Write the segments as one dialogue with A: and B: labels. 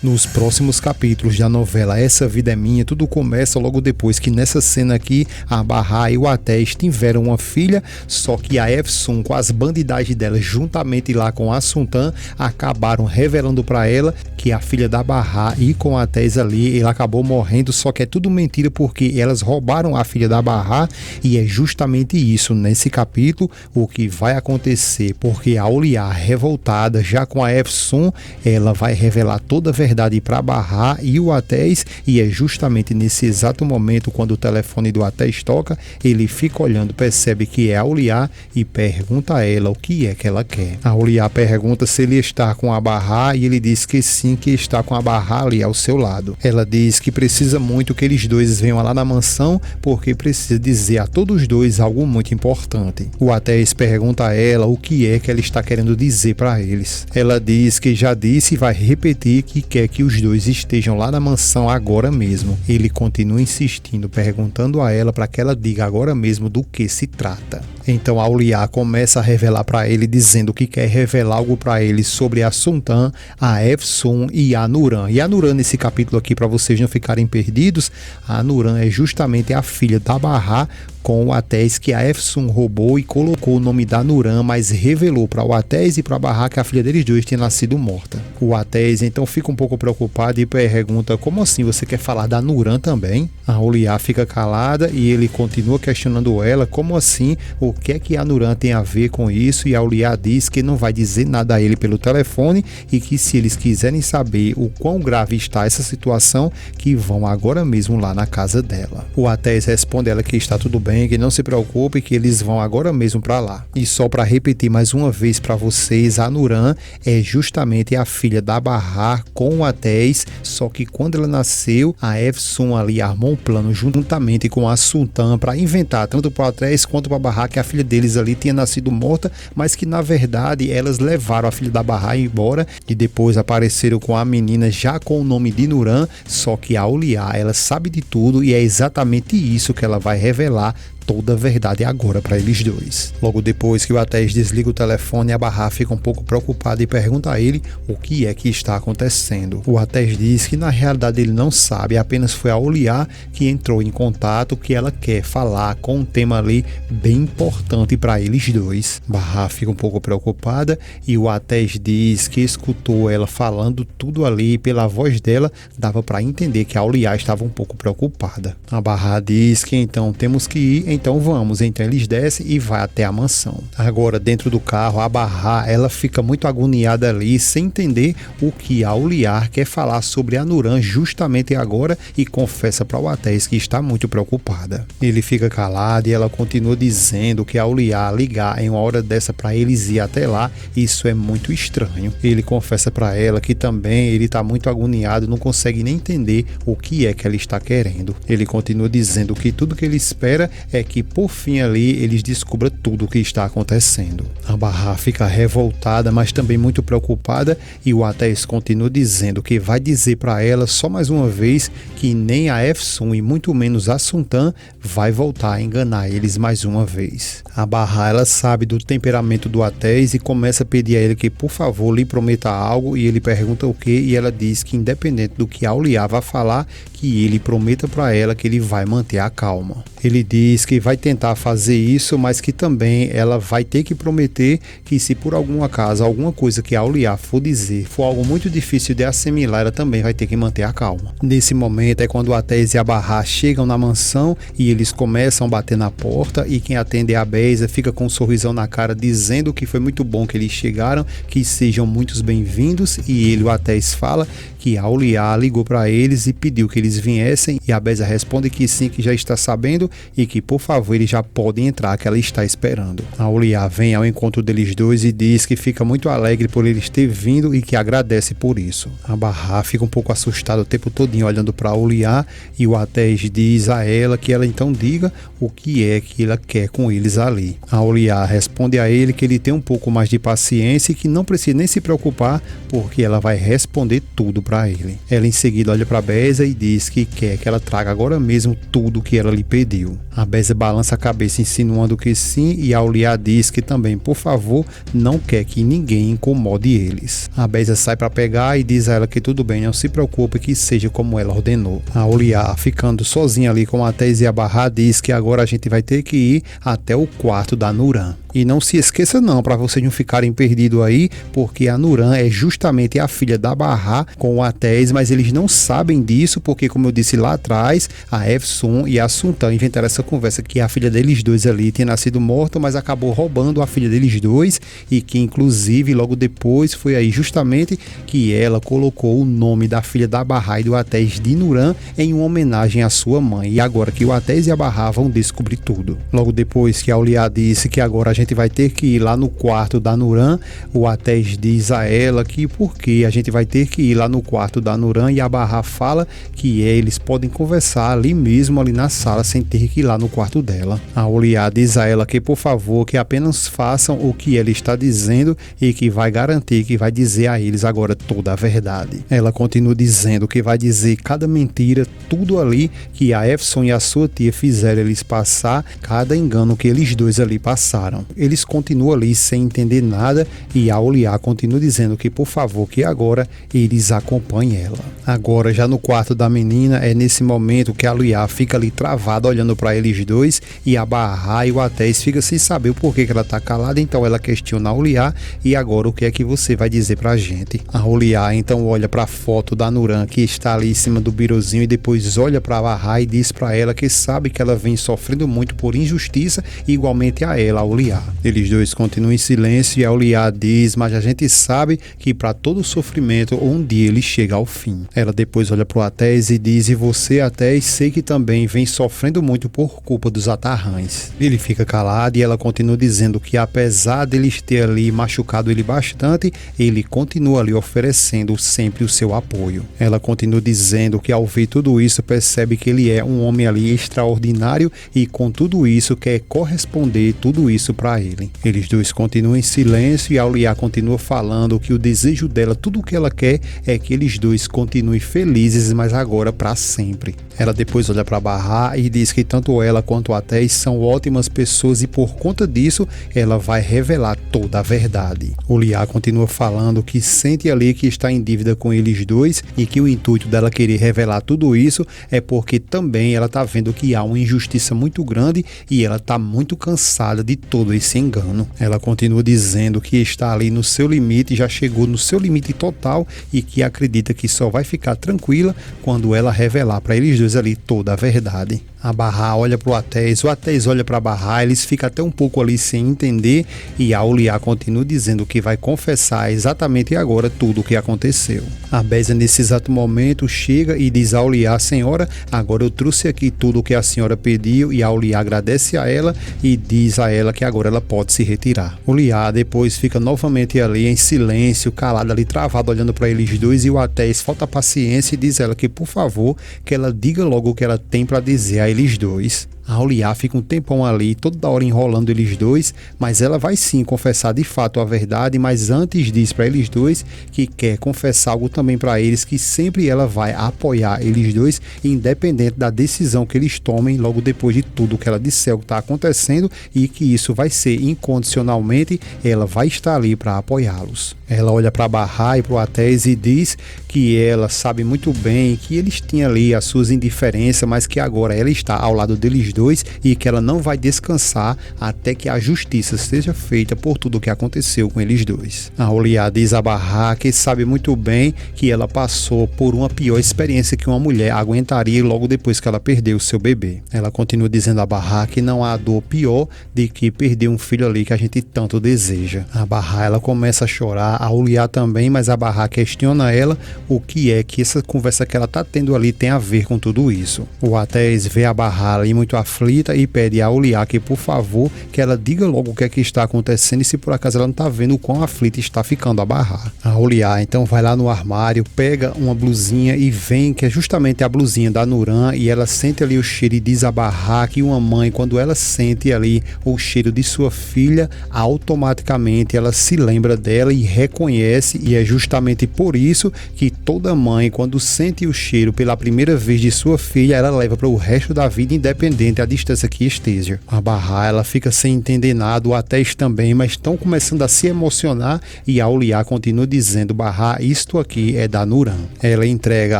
A: Nos próximos capítulos da novela Essa Vida é Minha, tudo começa logo depois que nessa cena aqui, a Barra e o Atés tiveram uma filha, só que a Efsun, com as bandidagem dela, juntamente lá com a Sultan, acabaram revelando para ela que a filha da Barra e com a Atés ali, ele acabou morrendo, só que é tudo mentira porque elas roubaram a filha da Barra e é justamente isso, nesse capítulo, o que vai acontecer, porque a Auliar, revoltada já com a Efsun, ela vai revelar toda a verdade para Barra e o Atés, e é justamente nesse exato momento, quando o telefone do Atés toca, ele fica olhando, percebe que é a Auliar e pergunta a ela o que é que ela quer. A Auliar pergunta se ele está com a Barra e ele diz que sim, que está com a Barra ali ao seu lado. Ela diz que precisa muito que eles dois venham lá na mansão, porque precisa dizer a todos dois algo muito importante. O Atés pergunta a ela o que é que ela está querendo dizer para eles. Ela diz que já disse e vai repetir que quer que os dois estejam lá na mansão agora mesmo. Ele continua insistindo, perguntando a ela para que ela diga agora mesmo do que se trata. Então a Auliar começa a revelar para ele, dizendo que quer revelar algo para ele sobre a Sultan, a Efsun e a Nuran. E a Nuran, nesse capítulo aqui, para vocês não ficarem perdidos, a Nuran é justamente a filha da Barra com o Atés, que a Efsun roubou e colocou o nome da Nuran, mas revelou para o Atés e para a Barra que a filha deles dois tinha nascido morta. O Atés então fica um pouco preocupado e pergunta: como assim você quer falar da Nuran também? A Auliar fica calada e ele continua questionando ela: como assim? O que é que a Nuran tem a ver com isso? E a Auliar diz que não vai dizer nada a ele pelo telefone e que se eles quiserem saber o quão grave está essa situação, que vão agora mesmo lá na casa dela. O Atés responde a ela que está tudo bem, que não se preocupe, que eles vão agora mesmo para lá. E só para repetir mais uma vez para vocês, a Nuran é justamente a filha da Barra com o Atés, só que quando ela nasceu, a Efsun ali armou um plano juntamente com a Sultan para inventar tanto para o Atés quanto para a Barra que a filha deles ali tinha nascido morta, mas que na verdade elas levaram a filha da Barra embora e depois apareceram com a menina já com o nome de Nuran, só que a Auliar, ela sabe de tudo e é exatamente isso que ela vai revelar toda a verdade agora para eles dois. Logo depois que o Atés desliga o telefone, a Barra fica um pouco preocupada e pergunta a ele o que é que está acontecendo. O Atés diz que na realidade ele não sabe, apenas foi a Auliar que entrou em contato, que ela quer falar com um tema ali bem importante para eles dois. Barra fica um pouco preocupada e o Atés diz que escutou ela falando tudo ali, pela voz dela dava para entender que a Auliar estava um pouco preocupada. A Barra diz que então temos que ir, então vamos. Então eles descem e vai até a mansão. Agora dentro do carro, a Barra, ela fica muito agoniada ali, sem entender o que a Auliar quer falar sobre a Nuran justamente agora, e confessa para o Atés que está muito preocupada. Ele fica calado e ela continua dizendo que a Auliar ligar em uma hora dessa para eles ir até lá, isso é muito estranho. Ele confessa para ela que também ele está muito agoniado, não consegue nem entender o que é que ela está querendo. Ele continua dizendo que tudo que ele espera é que por fim ali eles descubram tudo o que está acontecendo. A Barra fica revoltada, mas também muito preocupada, e o Atés continua dizendo que vai dizer para ela só mais uma vez que nem a Efsun e muito menos a Sultan vai voltar a enganar eles mais uma vez. A Barra, ela sabe do temperamento do Atés e começa a pedir a ele que por favor lhe prometa algo, e ele pergunta o que, e ela diz que independente do que a Auliar vai falar, que ele prometa para ela que ele vai manter a calma. Ele diz que vai tentar fazer isso, mas que também ela vai ter que prometer que se por algum acaso alguma coisa que a Auliar for dizer for algo muito difícil de assimilar, ela também vai ter que manter a calma. Nesse momento é quando o Atés e a Barra chegam na mansão e eles começam a bater na porta, e quem atende é a Beza, fica com um sorrisão na cara dizendo que foi muito bom que eles chegaram, que sejam muitos bem-vindos, e ele, o Atés, fala que a Auliar ligou para eles e pediu que eles viessem, e a Beza responde que sim, que já está sabendo e que por favor eles já podem entrar, que ela está esperando. A Auliar vem ao encontro deles dois e diz que fica muito alegre por eles ter vindo e que agradece por isso. A Barra fica um pouco assustada o tempo todinho olhando para a Auliar, e o Atés diz a ela que ela então diga o que é que ela quer com eles ali. A Auliar responde a ele que ele tem um pouco mais de paciência e que não precisa nem se preocupar, porque ela vai responder tudo para ele. Ela em seguida olha para a Beza e diz que quer que ela traga agora mesmo tudo que ela lhe pediu. A Beza balança a cabeça insinuando que sim, e Auliá diz que também, por favor, não quer que ninguém incomode eles. A Bésia sai para pegar e diz a ela que tudo bem, não se preocupe, que seja como ela ordenou. A Auliá, ficando sozinha ali com a Atés e Abarrá, diz que agora a gente vai ter que ir até o quarto da Nuran. E não se esqueça não, para vocês não ficarem perdidos aí, porque a Nuran é justamente a filha da Abarrá com o Atés, mas eles não sabem disso, porque como eu disse lá atrás, a Efsun e a Sultan inventaram essa conversa que a filha deles dois ali tinha nascido morta, mas acabou roubando a filha deles dois, e que inclusive logo depois foi aí justamente que ela colocou o nome da filha da Abarrá e do Atés de Nuran em uma homenagem à sua mãe, e agora que o Atés e a Abarrá vão descobrir tudo. Logo depois que a Auliá disse que agora a gente vai ter que ir lá no quarto da Nuran, o Atés diz a ela que porque a gente vai ter que ir lá no quarto da Nuran, e a Abarrá fala que eles podem conversar ali mesmo, ali na sala, sem ter que ir lá no quarto dela. A Auliá diz a ela que por favor, que apenas façam o que ela está dizendo e que vai garantir que vai dizer a eles agora toda a verdade. Ela continua dizendo que vai dizer cada mentira, tudo ali que a Efsun e a sua tia fizeram eles passar, cada engano que eles dois ali passaram. Eles continuam ali sem entender nada, e a Auliá continua dizendo que por favor, que agora eles acompanhem ela. Agora já no quarto da menina, é nesse momento que a Auliá fica ali travada olhando para eles dois, e a Abarrá e o Atés fica sem saber o porquê que ela tá calada, então ela questiona a Auliá: e agora o que é que você vai dizer pra gente? A Auliá então olha para a foto da Nuran que está ali em cima do birozinho, e depois olha para a Abarrá e diz para ela que sabe que ela vem sofrendo muito por injustiça, igualmente a ela, a Auliá. Eles dois continuam em silêncio, e a Auliá diz: mas a gente sabe que para todo sofrimento um dia ele chega ao fim. Ela depois olha para o Atés e diz: e você, Atés, sei que também vem sofrendo muito por culpa dos Atarrãs. Ele fica calado, e ela continua dizendo que apesar deles ter ali machucado ele bastante, ele continua ali oferecendo sempre o seu apoio. Ela continua dizendo que ao ver tudo isso percebe que ele é um homem ali extraordinário, e com tudo isso quer corresponder tudo isso para ele. Eles dois continuam em silêncio, e a Auliá continua falando que o desejo dela, tudo o que ela quer é que eles dois continuem felizes, mas agora para sempre. Ela depois olha para Abarrá e diz que tanto ela quanto o Atés são ótimas pessoas, e por conta disso ela vai revelar toda a verdade. Auliá continua falando que sente ali que está em dívida com eles dois, e que o intuito dela querer revelar tudo isso é porque também ela está vendo que há uma injustiça muito grande, e ela está muito cansada de todo esse engano. Ela continua dizendo que está ali no seu limite, já chegou no seu limite total, e que acredita que só vai ficar tranquila quando ela revelar para eles dois ali toda a verdade. A Abarrá olha para o Atés olha para a Abarrá, eles ficam até um pouco ali sem entender, e a Auliá continua dizendo que vai confessar exatamente agora tudo o que aconteceu. A Bésia nesse exato momento chega e diz a Auliá: senhora, agora eu trouxe aqui tudo o que a senhora pediu, e a Auliá agradece a ela e diz a ela que agora ela pode se retirar. Auliá depois fica novamente ali em silêncio, calada ali, travada, olhando para eles dois, e o Atés falta paciência e diz a ela que por favor, que ela diga logo o que ela tem para dizer a eles dois. A Auliá fica um tempão ali, toda hora enrolando eles dois, mas ela vai sim confessar de fato a verdade, mas antes diz para eles dois que quer confessar algo também para eles, que sempre ela vai apoiar eles dois, independente da decisão que eles tomem logo depois de tudo que ela disser o que está acontecendo, e que isso vai ser incondicionalmente, ela vai estar ali para apoiá-los. Ela olha para Abarrá e para o Atés e diz que ela sabe muito bem que eles tinham ali as suas indiferenças, mas que agora ela está ao lado deles dois, e que ela não vai descansar até que a justiça seja feita por tudo o que aconteceu com eles dois. A Auliá diz a Abarrá que sabe muito bem que ela passou por uma pior experiência que uma mulher aguentaria logo depois que ela perdeu o seu bebê. Ela continua dizendo a Abarrá que não há dor pior de que perder um filho ali que a gente tanto deseja. A Abarrá ela começa a chorar, a Auliá também, mas a Abarrá questiona ela o que é que essa conversa que ela está tendo ali tem a ver com tudo isso. O Atés vê a Abarrá ali muito aflita e pede a Auliá que por favor que ela diga logo o que é que está acontecendo, e se por acaso ela não está vendo o quão aflita está ficando a Abarrá. A Auliá então vai lá no armário, pega uma blusinha e vem, que é justamente a blusinha da Nuran, e ela sente ali o cheiro e diz a Abarrá que uma mãe, quando ela sente ali o cheiro de sua filha, automaticamente ela se lembra dela e reconhece, e é justamente por isso que toda mãe, quando sente o cheiro pela primeira vez de sua filha, ela leva para o resto da vida, independente independente da distância que esteja. A Barra, ela fica sem entender nada, o Atés também, mas estão começando a se emocionar e a Auliá continua dizendo: Barra, isto aqui é da Nuran. Ela entrega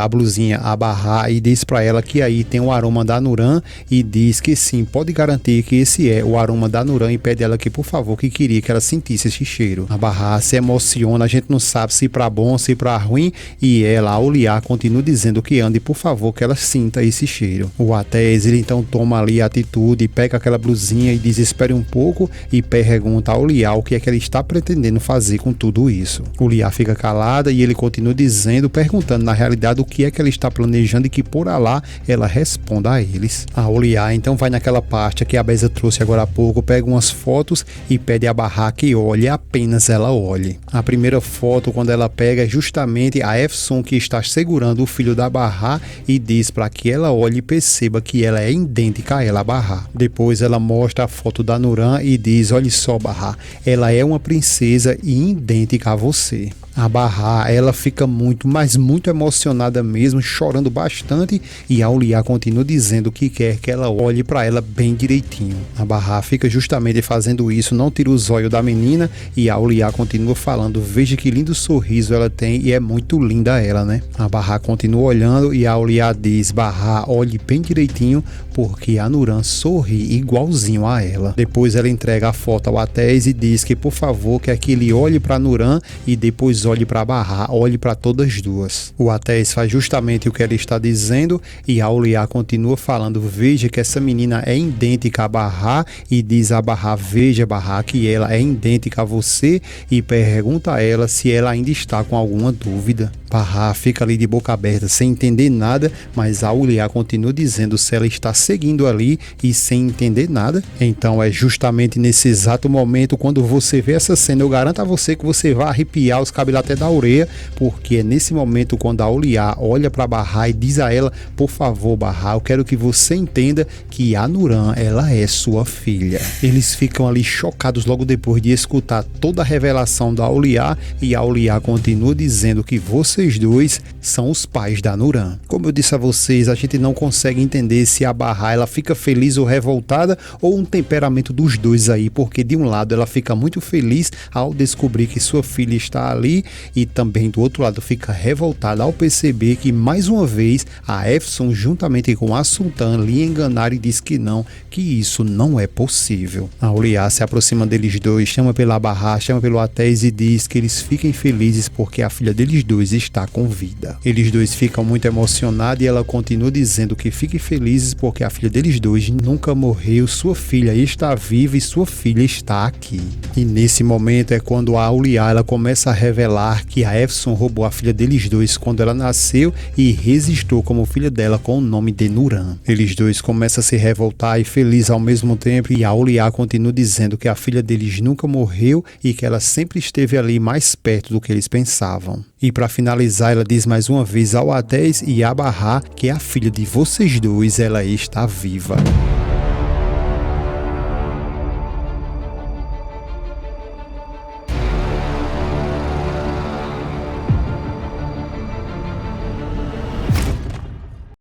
A: a blusinha a Barra e diz para ela que aí tem o aroma da Nuran e diz que sim, pode garantir que esse é o aroma da Nuran e pede ela que, por favor, que queria que ela sentisse esse cheiro. A Barra se emociona, a gente não sabe se para bom, se para ruim, e ela, a Auliá, continua dizendo que ande, por favor, que ela sinta esse cheiro. O Atés, ele então toma ali a atitude, pega aquela blusinha e diz: espere um pouco, e pergunta a Auliá o que é que ela está pretendendo fazer com tudo isso. Auliá fica calada e ele continua dizendo, perguntando na realidade o que é que ela está planejando e que por lá ela responda a eles. A Auliá então vai naquela pasta que a Beza trouxe agora há pouco, pega umas fotos e pede a Barra que olhe, apenas ela olhe. A primeira foto, quando ela pega, é justamente a Efsun que está segurando o filho da Barra e diz para que ela olhe e perceba que ela é idêntica a ela, a Barra. Depois ela mostra a foto da Nuran e diz: olhe só, Barra, ela é uma princesa e idêntica a você. A Barra, ela fica muito, mas muito emocionada mesmo, chorando bastante, e a Auliá continua dizendo que quer que ela olhe para ela bem direitinho. A Barra fica justamente fazendo isso, não tira os olhos da menina, e a Auliá continua falando: veja que lindo sorriso ela tem e é muito linda ela, né? A Barra continua olhando e a Auliá diz: Barra, olhe bem direitinho, porque a Nuran sorri igualzinho a ela. Depois ela entrega a foto ao Atés e diz que, por favor, quer que ele olhe para Nuran e depois olhe para Barra, olhe para todas as duas. O Atés faz justamente o que ela está dizendo e a Auliá continua falando: veja que essa menina é idêntica a Barra, e diz a Barra: veja, Barra, que ela é idêntica a você, e pergunta a ela se ela ainda está com alguma dúvida. Barra fica ali de boca aberta sem entender nada, mas a Auliá continua dizendo se ela está seguindo ali e sem entender nada. Então é justamente nesse exato momento, quando você vê essa cena, eu garanto a você que você vai arrepiar os cabelos até da orelha, porque é nesse momento quando a Auliá olha para Barra e diz a ela: por favor, Barra, eu quero que você entenda que a Nuran, ela é sua filha. Eles ficam ali chocados logo depois de escutar toda a revelação da Auliá, e a Auliá continua dizendo que vocês dois são os pais da Nuran. Como eu disse a vocês, a gente não consegue entender se a Barra, ela fica feliz ou revoltada, ou um temperamento dos dois aí, porque de um lado ela fica muito feliz ao descobrir que sua filha está ali, e também do outro lado fica revoltada ao perceber que mais uma vez a Efsun juntamente com a Sultan lhe enganaram e diz que não, que isso não é possível. A Auliá se aproxima deles dois, chama pela Barra, chama pelo Atés e diz que eles fiquem felizes porque a filha deles dois está com vida. Eles dois ficam muito emocionados e ela continua dizendo que fiquem felizes porque a filha deles dois nunca morreu, sua filha está viva e sua filha está aqui. E nesse momento é quando a Auliá, ela começa a revelar que a Efsun roubou a filha deles dois quando ela nasceu e registrou como filha dela com o nome de Nuran. Eles dois começam a se revoltar e felizes ao mesmo tempo, e a Auliá continua dizendo que a filha deles nunca morreu e que ela sempre esteve ali mais perto do que eles pensavam. E para finalizar, ela diz mais uma vez ao Atés e a Barra que a filha de vocês dois, ela está viva.